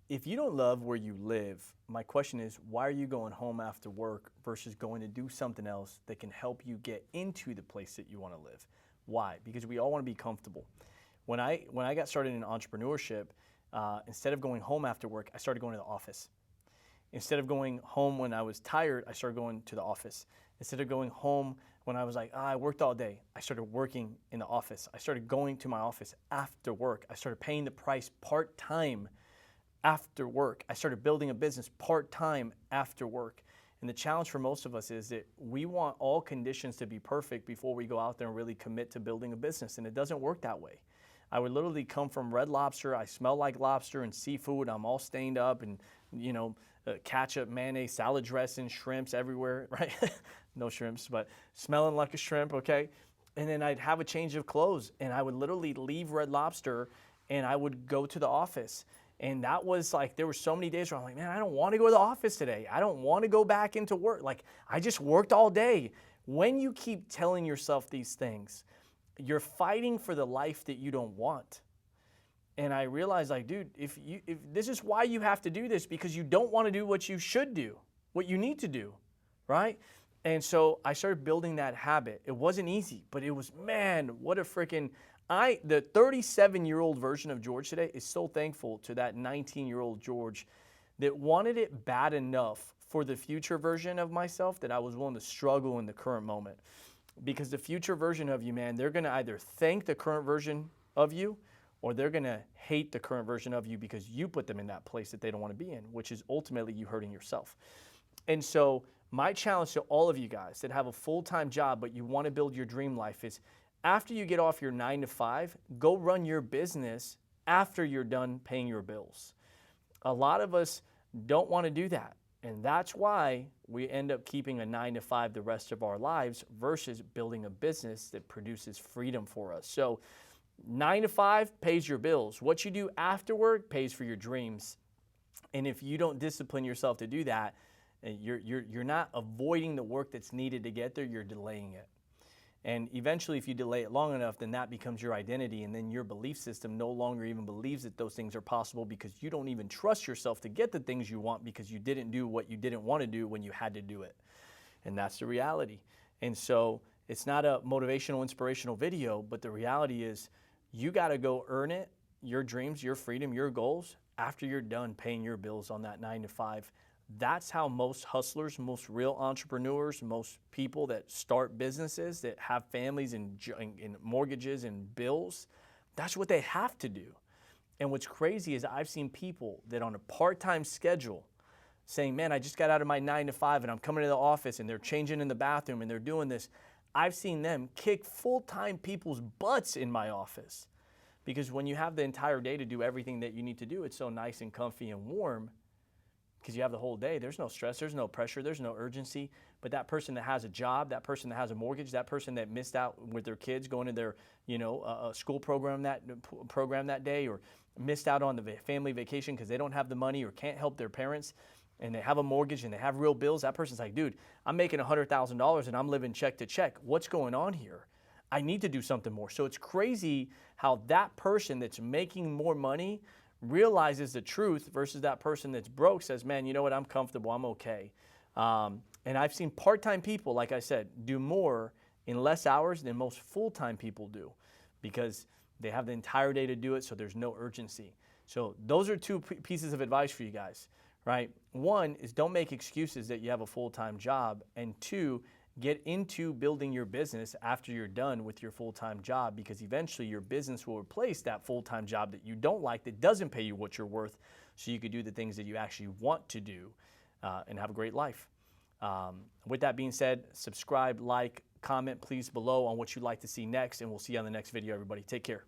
If you don't love where you live, my question is, why are you going home after work versus going to do something else that can help you get into the place that you want to live? Why? Because we all want to be comfortable. When I got started in entrepreneurship, instead of going home after work, I started going to the office. Instead of going home when I was tired, I started going to the office. Instead of going home when I was like, I worked all day, I started working in the office. I started going to my office after work. I started paying the price part-time after work. I started building a business part-time after work. And the challenge for most of us is that we want all conditions to be perfect before we go out there and really commit to building a business. And it doesn't work that way. I would literally come from Red Lobster. I smell like lobster and seafood. I'm all stained up and, ketchup, mayonnaise, salad dressing, shrimps everywhere, right? No shrimps, but smelling like a shrimp, okay? And then I'd have a change of clothes and I would literally leave Red Lobster and I would go to the office. And that was like, there were so many days where I'm like, man, I don't want to go to the office today. I don't want to go back into work. Like, I just worked all day. When you keep telling yourself these things, you're fighting for the life that you don't want. And I realized, like, dude, if this is why you have to do this, because you don't want to do what you should do, what you need to do, right? And so I started building that habit. It wasn't easy, but it was, man, what a freaking, the 37-year-old version of George today is so thankful to that 19-year-old George that wanted it bad enough for the future version of myself that I was willing to struggle in the current moment. Because the future version of you, man, they're going to either thank the current version of you or they're going to hate the current version of you because you put them in that place that they don't want to be in, which is ultimately you hurting yourself. And so my challenge to all of you guys that have a full-time job but you want to build your dream life is, after you get off your 9 to 5, go run your business after you're done paying your bills. A lot of us don't want to do that. And that's why we end up keeping a 9 to 5 the rest of our lives versus building a business that produces freedom for us. So 9 to 5 pays your bills. What you do afterward pays for your dreams. And if you don't discipline yourself to do that, you're not avoiding the work that's needed to get there, you're delaying it. And eventually, if you delay it long enough, then that becomes your identity, and then your belief system no longer even believes that those things are possible because you don't even trust yourself to get the things you want because you didn't do what you didn't want to do when you had to do it. And that's the reality. And so it's not a motivational, inspirational video, but the reality is you got to go earn it, your dreams, your freedom, your goals, after you're done paying your bills on that 9 to 5. That's how most hustlers, most real entrepreneurs, most people that start businesses, that have families and mortgages and bills, that's what they have to do. And what's crazy is I've seen people that on a part-time schedule saying, man, I just got out of my 9 to 5 and I'm coming to the office and they're changing in the bathroom and they're doing this. I've seen them kick full-time people's butts in my office. Because when you have the entire day to do everything that you need to do, it's so nice and comfy and warm. Because you have the whole day, there's no stress, there's no pressure, there's no urgency. But that person that has a job, that person that has a mortgage, that person that missed out with their kids going to their, school program that day, or missed out on the family vacation because they don't have the money or can't help their parents, and they have a mortgage and they have real bills. That person's like, dude, I'm making $100,000 and I'm living check to check. What's going on here? I need to do something more. So it's crazy how that person that's making more money realizes the truth versus that person that's broke says, man, you know what, I'm comfortable, I'm okay. And I've seen part-time people, like I said, do more in less hours than most full-time people do because they have the entire day to do it, so there's no urgency. So those are two pieces of advice for you guys, right? One is don't make excuses that you have a full-time job, and two, get into building your business after you're done with your full-time job, because eventually your business will replace that full-time job that you don't like, that doesn't pay you what you're worth, so you could do the things that you actually want to do and have a great life. With that being said, subscribe, like, comment please below on what you'd like to see next, and we'll see you on the next video, everybody. Take care.